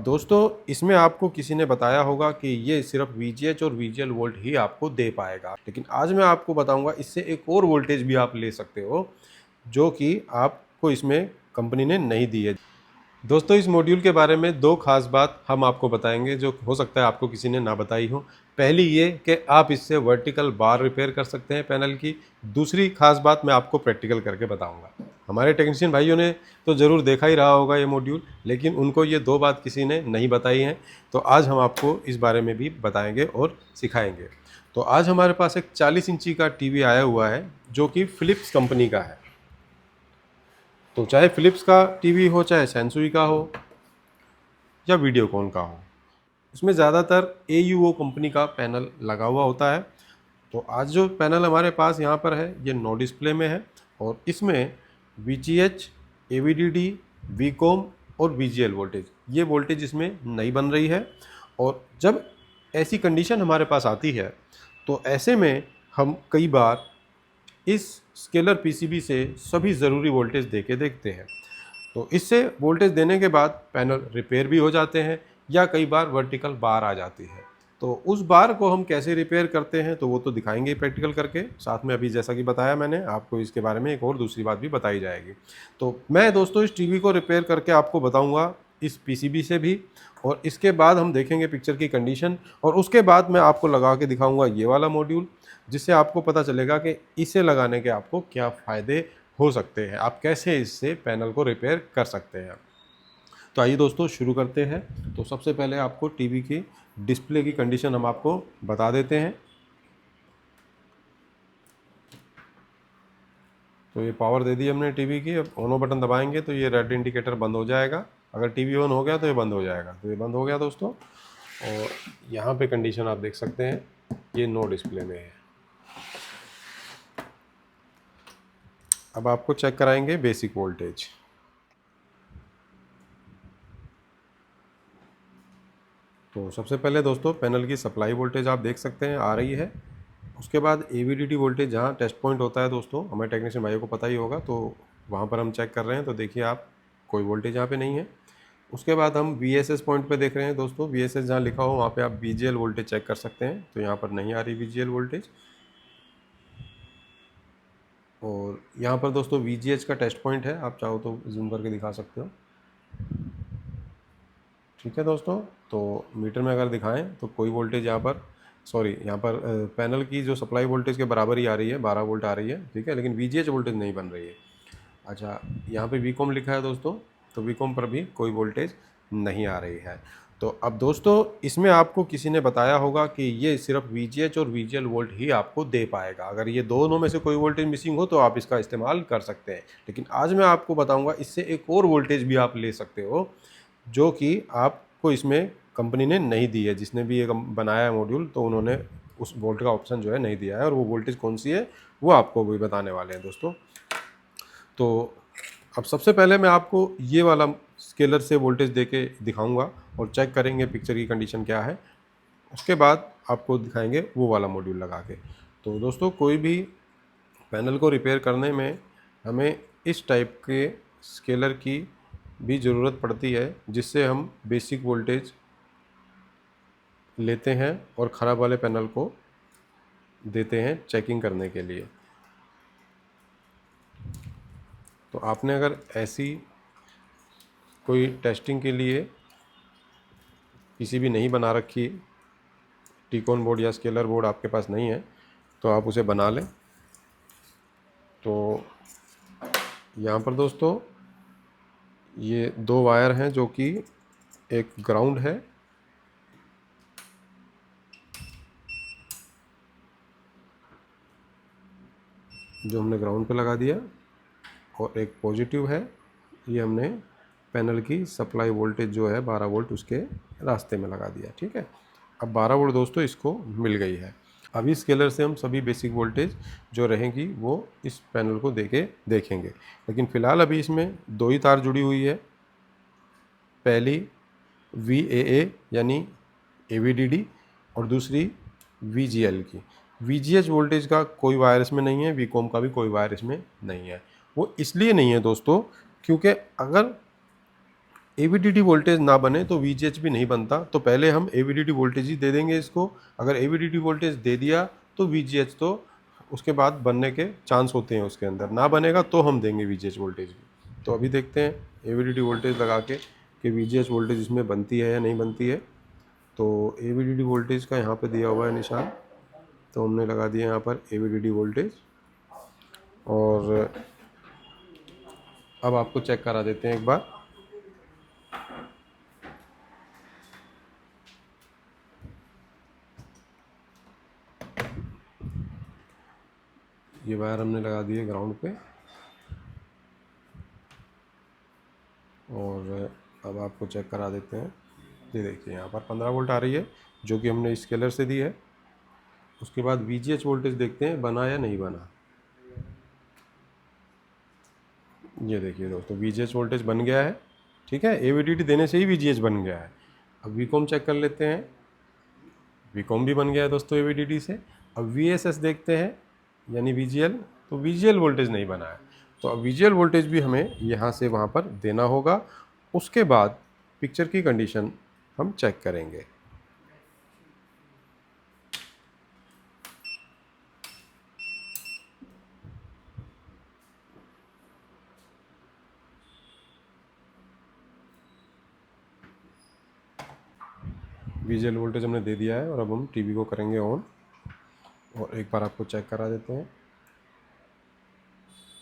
दोस्तों इसमें आपको किसी ने बताया होगा कि ये सिर्फ वीजीएच और वीजीएल वोल्ट ही आपको दे पाएगा, लेकिन आज मैं आपको बताऊंगा इससे एक और वोल्टेज भी आप ले सकते हो जो कि आपको इसमें कंपनी ने नहीं दी है। दोस्तों इस मॉड्यूल के बारे में दो खास बात हम आपको बताएंगे जो हो सकता है आपको किसी ने ना बताई हो। पहली ये कि आप इससे वर्टिकल बार रिपेयर कर सकते हैं पैनल की। दूसरी खास बात मैं आपको प्रैक्टिकल करके बताऊंगा। हमारे टेक्नीशियन भाइयों ने तो ज़रूर देखा ही रहा होगा ये मॉड्यूल, लेकिन उनको ये दो बात किसी ने नहीं बताई हैं, तो आज हम आपको इस बारे में भी बताएंगे और सिखाएंगे। तो आज हमारे पास एक 40 इंची का टीवी आया हुआ है जो कि फिलिप्स कंपनी का है। तो चाहे फिलिप्स का टीवी हो, चाहे सैमसंग का हो या वीडियोकॉन का हो, इसमें ज़्यादातर AUO कंपनी का पैनल लगा हुआ होता है। तो आज जो पैनल हमारे पास यहाँ पर है ये नो डिस्प्ले में है और इसमें VGH, AVDD, VCOM और VGL वोल्टेज, ये वोल्टेज इसमें नहीं बन रही है। और जब ऐसी कंडीशन हमारे पास आती है तो ऐसे में हम कई बार इस स्केलर PCB से सभी ज़रूरी वोल्टेज दे के देखते हैं। तो इससे वोल्टेज देने के बाद पैनल रिपेयर भी हो जाते हैं या कई बार वर्टिकल बार आ जाती है। तो उस बार को हम कैसे रिपेयर करते हैं तो वो तो दिखाएंगे प्रैक्टिकल करके। साथ में अभी जैसा कि बताया मैंने आपको, इसके बारे में एक और दूसरी बात भी बताई जाएगी। तो मैं दोस्तों इस टीवी को रिपेयर करके आपको बताऊंगा इस PCB से भी, और इसके बाद हम देखेंगे पिक्चर की कंडीशन, और उसके बाद मैं आपको लगा के दिखाऊंगा ये वाला मॉड्यूल, जिससे आपको पता चलेगा कि इसे लगाने के आपको क्या फ़ायदे हो सकते हैं, आप कैसे इससे पैनल को रिपेयर कर सकते हैं। तो आइए दोस्तों शुरू करते हैं। तो सबसे पहले आपको टीवी की डिस्प्ले की कंडीशन हम आपको बता देते हैं। तो ये पावर दे दी हमने टीवी की। अब ऑन बटन दबाएंगे तो ये रेड इंडिकेटर बंद हो जाएगा। अगर टीवी ऑन हो गया तो ये बंद हो जाएगा। तो ये बंद हो गया दोस्तों। और यहाँ पे कंडीशन आप देख सकते हैं, ये नो डिस्प्ले में है। अब आपको चेक कराएंगे बेसिक वोल्टेज। तो सबसे पहले दोस्तों पैनल की सप्लाई वोल्टेज आप देख सकते हैं आ रही है। उसके बाद AVDD वोल्टेज, जहाँ टेस्ट पॉइंट होता है दोस्तों, हमारे टेक्नीशियन भाइयों को पता ही होगा, तो वहाँ पर हम चेक कर रहे हैं। तो देखिए आप, कोई वोल्टेज यहाँ पे नहीं है। उसके बाद हम VSS पॉइंट पे देख रहे हैं दोस्तों। VSS जहाँ लिखा हो वहाँ पे आप VGL वोल्टेज चेक कर सकते हैं। तो यहाँ पर नहीं आ रही VGL वोल्टेज। और यहाँ पर दोस्तों VGH का टेस्ट पॉइंट है, आप चाहो तो जूम करके दिखा सकते हो। ठीक है दोस्तों, तो मीटर में अगर दिखाएं तो कोई वोल्टेज यहाँ पर, सॉरी, यहाँ पर पैनल की जो सप्लाई वोल्टेज के बराबर ही आ रही है, 12 वोल्ट आ रही है। ठीक है, लेकिन VGH वोल्टेज नहीं बन रही है। अच्छा, यहाँ पे VCOM लिखा है दोस्तों, तो VCOM पर भी कोई वोल्टेज नहीं आ रही है। तो अब दोस्तों इसमें आपको किसी ने बताया होगा कि ये सिर्फ VGH और VGL वोल्ट ही आपको दे पाएगा। अगर ये दोनों में से कोई वोल्टेज मिसिंग हो तो आप इसका इस्तेमाल कर सकते हैं, लेकिन आज मैं आपको बताऊंगा इससे एक और वोल्टेज भी आप ले सकते हो जो कि आपको इसमें कंपनी ने नहीं दी है। जिसने भी ये बनाया है मॉड्यूल, तो उन्होंने उस वोल्ट का ऑप्शन जो है नहीं दिया है, और वो वोल्टेज कौन सी है वो आपको भी बताने वाले हैं दोस्तों। तो अब सबसे पहले मैं आपको ये वाला स्केलर से वोल्टेज दे के दिखाऊँगा और चेक करेंगे पिक्चर की कंडीशन क्या है। उसके बाद आपको दिखाएंगे वो वाला मॉड्यूल लगा के। तो दोस्तों कोई भी पैनल को रिपेयर करने में हमें इस टाइप के स्केलर की भी ज़रूरत पड़ती है, जिससे हम बेसिक वोल्टेज लेते हैं और ख़राब वाले पैनल को देते हैं चेकिंग करने के लिए। तो आपने अगर ऐसी कोई टेस्टिंग के लिए PCB नहीं बना रखी, टीकॉन बोर्ड या स्केलर बोर्ड आपके पास नहीं है, तो आप उसे बना लें। तो यहाँ पर दोस्तों ये दो वायर हैं, जो कि एक ग्राउंड है जो हमने ग्राउंड पे लगा दिया, और एक पॉजिटिव है, ये हमने पैनल की सप्लाई वोल्टेज जो है 12 वोल्ट उसके रास्ते में लगा दिया। ठीक है, अब 12 वोल्ट दोस्तों इसको मिल गई है। अभी स्केलर से हम सभी बेसिक वोल्टेज जो रहेंगी वो इस पैनल को देके देखेंगे, लेकिन फ़िलहाल अभी इसमें दो ही तार जुड़ी हुई है। पहली VAA यानी AVDD और दूसरी VGL की। VGH वोल्टेज का कोई वायर इसमें नहीं है, VCOM का भी कोई वायर इसमें नहीं है। वो इसलिए नहीं है दोस्तों क्योंकि अगर AVDD वोल्टेज ना बने तो VGH भी नहीं बनता। तो पहले हम AVDD वोल्टेज ही दे देंगे इसको। अगर AVDD वोल्टेज दे दिया तो VGH तो उसके बाद बनने के चांस होते हैं उसके अंदर, ना बनेगा तो हम देंगे VGH वोल्टेज भी। तो अभी देखते हैं AVDD वोल्टेज लगा के कि VGH वोल्टेज इसमें बनती है या नहीं बनती है। तो AVDD वोल्टेज का यहाँ पे दिया हुआ है निशान, तो हमने लगा दिया यहाँ पर AVDD वोल्टेज। और अब आपको चेक करा देते हैं एक बार। ये वायर हमने लगा दिए ग्राउंड पे, और अब आपको चेक करा देते हैं। ये देखिए यहाँ पर 15 वोल्ट आ रही है जो कि हमने स्केलर से दी है। उसके बाद VGH वोल्टेज देखते हैं बना या नहीं बना। ये देखिए दोस्तों VGH वोल्टेज बन गया है, ठीक है। AVDD देने से ही VGH बन गया है। अब VCOM चेक कर लेते हैं। VCOM भी बन गया है दोस्तों AVDD से। अब VSS देखते हैं यानी VGL, तो VGL वोल्टेज नहीं बना है। तो अब VGL वोल्टेज भी हमें यहाँ से वहाँ पर देना होगा। उसके बाद पिक्चर की कंडीशन हम चेक करेंगे। VGL वोल्टेज हमने दे दिया है और अब हम टीवी को करेंगे ऑन, और एक बार आपको चेक करा देते हैं।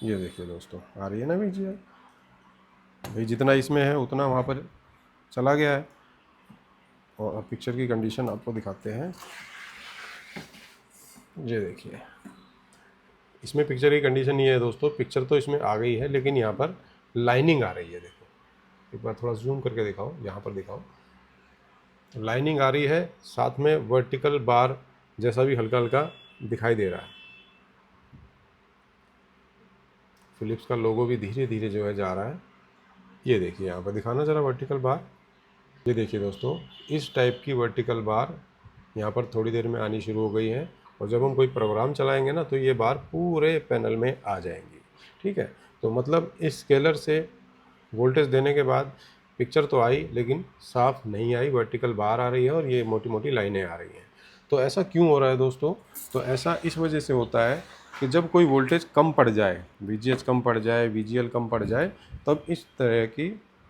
ये देखिए दोस्तों आ रही है ना VGL, भाई जितना इसमें है उतना वहाँ पर चला गया है। और अब पिक्चर की कंडीशन आपको दिखाते हैं। ये देखिए इसमें पिक्चर की कंडीशन ये है दोस्तों, पिक्चर तो इसमें आ गई है लेकिन यहाँ पर लाइनिंग आ रही है। देखो एक बार थोड़ा जूम करके दिखाओ, यहाँ पर दिखाओ, लाइनिंग आ रही है। साथ में वर्टिकल बार जैसा भी हल्का हल्का दिखाई दे रहा है। फिलिप्स का लोगो भी धीरे धीरे जो है जा रहा है। ये देखिए यहाँ पर दिखाना ज़रा वर्टिकल बार। ये देखिए दोस्तों इस टाइप की वर्टिकल बार यहाँ पर थोड़ी देर में आनी शुरू हो गई है, और जब हम कोई प्रोग्राम चलाएंगे ना तो ये बार पूरे पैनल में आ जाएंगी, ठीक है। तो मतलब इस स्केलर से वोल्टेज देने के बाद पिक्चर तो आई लेकिन साफ नहीं आई, वर्टिकल बार आ रही है और ये मोटी मोटी लाइनें आ रही हैं। तो ऐसा क्यों हो रहा है दोस्तों? तो ऐसा इस वजह से होता है कि जब कोई वोल्टेज कम पड़ जाए, VGH कम पड़ जाए, VGL कम पड़ जाए, तब इस तरह की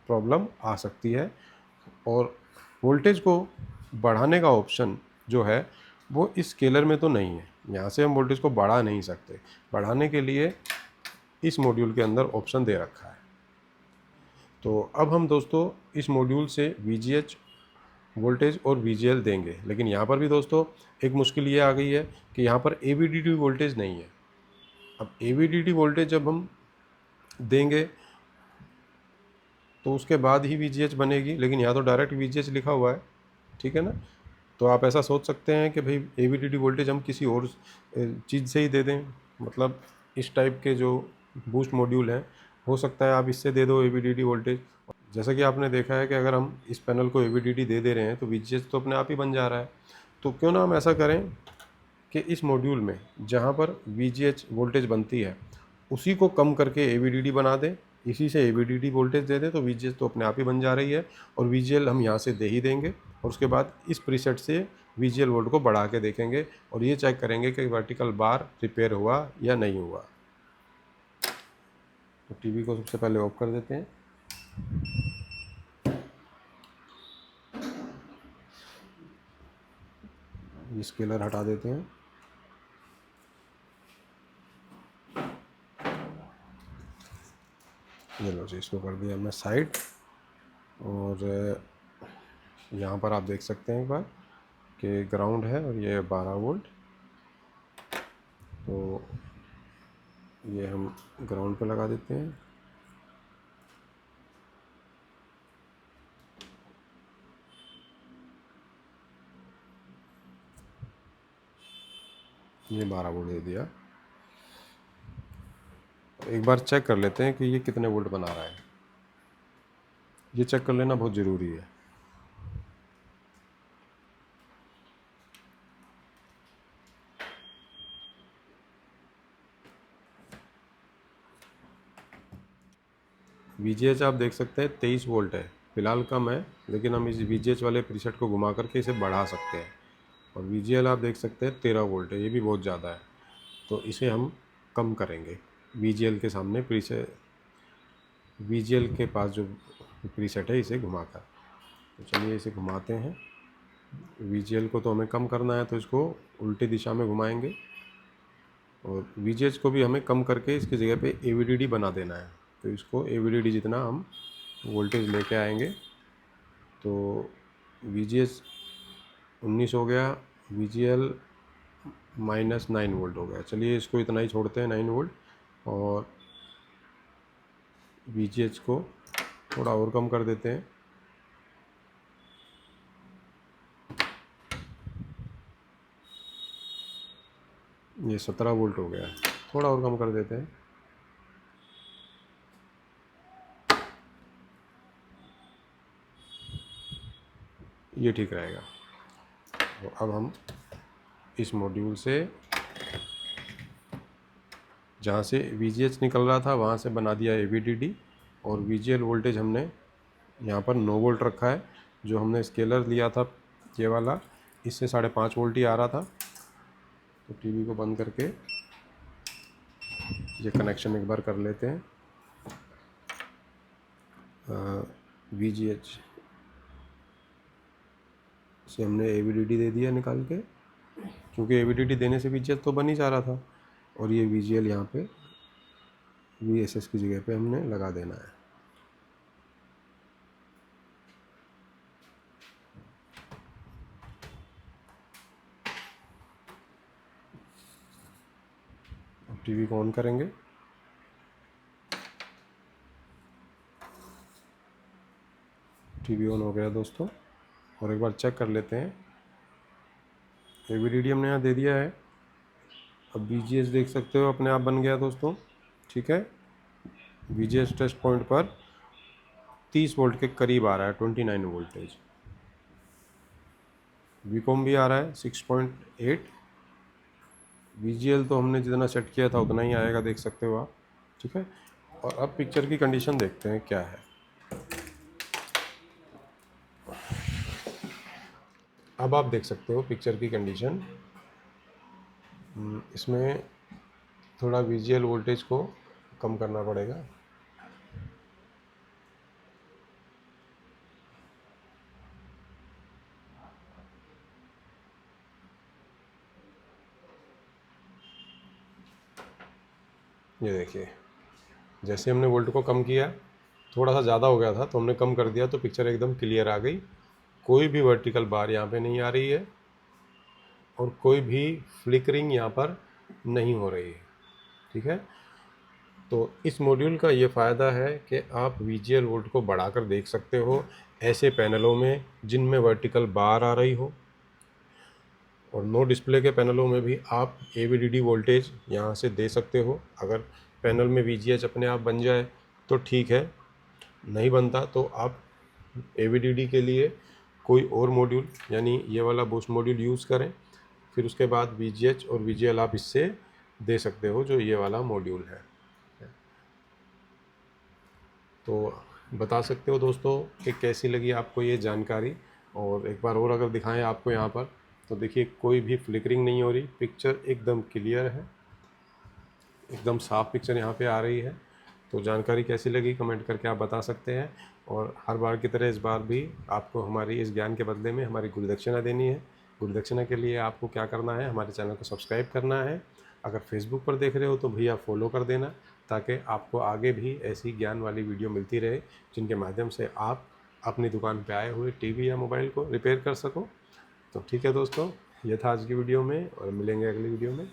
प्रॉब्लम आ सकती है। और वोल्टेज को बढ़ाने का ऑप्शन जो है वो इस स्केलर में तो नहीं है। यहाँ से हम वोल्टेज को बढ़ा नहीं सकते। बढ़ाने के लिए इस मॉड्यूल के अंदर ऑप्शन दे रखा है। तो अब हम दोस्तों इस मॉड्यूल से VGH वोल्टेज और VGL देंगे, लेकिन यहाँ पर भी दोस्तों एक मुश्किल ये आ गई है कि यहाँ पर AVDD वोल्टेज नहीं है। अब AVDD वोल्टेज जब हम देंगे तो उसके बाद ही VGH बनेगी, लेकिन यहाँ तो डायरेक्ट VGH लिखा हुआ है, ठीक है ना। तो आप ऐसा सोच सकते हैं कि भाई AVDD वोल्टेज हम किसी और चीज़ से ही दे दें, मतलब इस टाइप के जो बूस्ट मॉड्यूल हैं हो सकता है आप इससे दे दो AVDD वोल्टेज। जैसा कि आपने देखा है कि अगर हम इस पैनल को AVDD दे दे रहे हैं तो VGH तो अपने आप ही बन जा रहा है। तो क्यों ना हम ऐसा करें कि इस मॉड्यूल में जहाँ पर VGH वोल्टेज बनती है उसी को कम करके AVDD बना दें, इसी से AVDD वोल्टेज दे दें, तो VGH तो अपने आप ही बन जा रही है। और VGL हम यहाँ से दे ही देंगे, और उसके बाद इस प्रीसेट से VGL वोल्ट को बढ़ा के देखेंगे और ये चेक करेंगे कि वर्टिकल बार रिपेयर हुआ या नहीं हुआ। तो टीवी को सबसे पहले ऑफ कर देते हैं। ये स्केलर हटा देते हैं। ये लो जी, इसको कर दिया मैं साइड। और यहाँ पर आप देख सकते हैं एक बार कि ग्राउंड है और ये 12 वोल्ट। तो ये हम ग्राउंड पे लगा देते हैं। ये 12 वोल्ट दे दिया। एक बार चेक कर लेते हैं कि ये कितने वोल्ट बना रहा है। ये चेक कर लेना बहुत ज़रूरी है। VGH आप देख सकते हैं 23 वोल्ट है, फ़िलहाल कम है, लेकिन हम इस VGH वाले प्रीसेट को घुमा करके इसे बढ़ा सकते हैं। और VGL आप देख सकते हैं 13 वोल्ट है, ये भी बहुत ज़्यादा है, तो इसे हम कम करेंगे। VGL के सामने VGL के पास जो प्रीसेट है इसे घुमाकर, तो चलिए इसे घुमाते हैं। VGL को तो हमें कम करना है, तो इसको उल्टी दिशा में घुमाएंगे, और VGH को भी हमें कम करके इसकी जगह पे AVDD बना देना है। तो इसको AVDD जितना हम वोल्टेज लेके आएंगे, तो VGH 19 हो गया, VGL -9 वोल्ट हो गया। चलिए इसको इतना ही छोड़ते हैं 9 वोल्ट, और VGH को थोड़ा और कम कर देते हैं। ये 17 वोल्ट हो गया, थोड़ा और कम कर देते हैं। ये ठीक रहेगा। तो अब हम इस मॉड्यूल से जहाँ से VGH निकल रहा था वहाँ से बना दिया AVDD, और VGL वोल्टेज हमने यहाँ पर 9 वोल्ट रखा है। जो हमने स्केलर लिया था ये वाला, इससे 5.5 वोल्ट ही आ रहा था। तो टीवी को बंद करके ये कनेक्शन एक बार कर लेते हैं। VGH से हमने AVDD दे दिया निकाल के, क्योंकि AVDD देने से VGH तो बन ही जा रहा था, और ये VGL यहाँ पे VSS की जगह पे हमने लगा देना है। अब टीवी को ऑन करेंगे। टीवी ऑन हो गया दोस्तों, और एक बार चेक कर लेते हैं। AVDD हमने यहाँ दे दिया है। अब VGH देख सकते हो अपने आप बन गया दोस्तों, ठीक है। VGH टेस्ट पॉइंट पर 30 वोल्ट के करीब आ रहा है, 29 वोल्टेज। VCOM भी आ रहा है 6.8। VGL तो हमने जितना सेट किया था उतना ही आएगा, देख सकते हो आप, ठीक है। और अब पिक्चर की कंडीशन देखते हैं क्या है। अब आप देख सकते हो पिक्चर की कंडीशन। इसमें थोड़ा VGL वोल्टेज को कम करना पड़ेगा। ये देखिए, जैसे हमने वोल्ट को कम किया, थोड़ा सा ज़्यादा हो गया था तो हमने कम कर दिया, तो पिक्चर एकदम क्लियर आ गई। कोई भी वर्टिकल बार यहाँ पे नहीं आ रही है, और कोई भी फ्लिकरिंग यहाँ पर नहीं हो रही है, ठीक है। तो इस मॉड्यूल का ये फ़ायदा है कि आप VGL वोल्ट को बढ़ाकर देख सकते हो ऐसे पैनलों में जिनमें वर्टिकल बार आ रही हो, और नो डिस्प्ले के पैनलों में भी आप AVDD वोल्टेज यहाँ से दे सकते हो। अगर पैनल में VGH अपने आप बन जाए तो ठीक है, नहीं बनता तो आप AVDD के लिए कोई और मॉड्यूल, यानी ये वाला बूस्ट मॉड्यूल यूज़ करें। फिर उसके बाद VGH और VGL आप इससे दे सकते हो, जो ये वाला मॉड्यूल है। तो बता सकते हो दोस्तों कि कैसी लगी आपको ये जानकारी। और एक बार और अगर दिखाएं आपको यहाँ पर, तो देखिए कोई भी फ्लिकरिंग नहीं हो रही, पिक्चर एकदम क्लियर है, एकदम साफ पिक्चर यहाँ पे आ रही है। तो जानकारी कैसी लगी कमेंट करके आप बता सकते हैं। और हर बार की तरह इस बार भी आपको हमारी इस ज्ञान के बदले में हमारी गुरुदक्षिणा देनी है। गुरुदक्षिणा के लिए आपको क्या करना है, हमारे चैनल को सब्सक्राइब करना है। अगर फेसबुक पर देख रहे हो तो भैया फॉलो कर देना, ताकि आपको आगे भी ऐसी ज्ञान वाली वीडियो मिलती रहे, जिनके माध्यम से आप अपनी दुकान पे आए हुए टीवी या मोबाइल को रिपेयर कर सको। तो ठीक है दोस्तों, ये था आज की वीडियो में, और मिलेंगे अगली वीडियो में।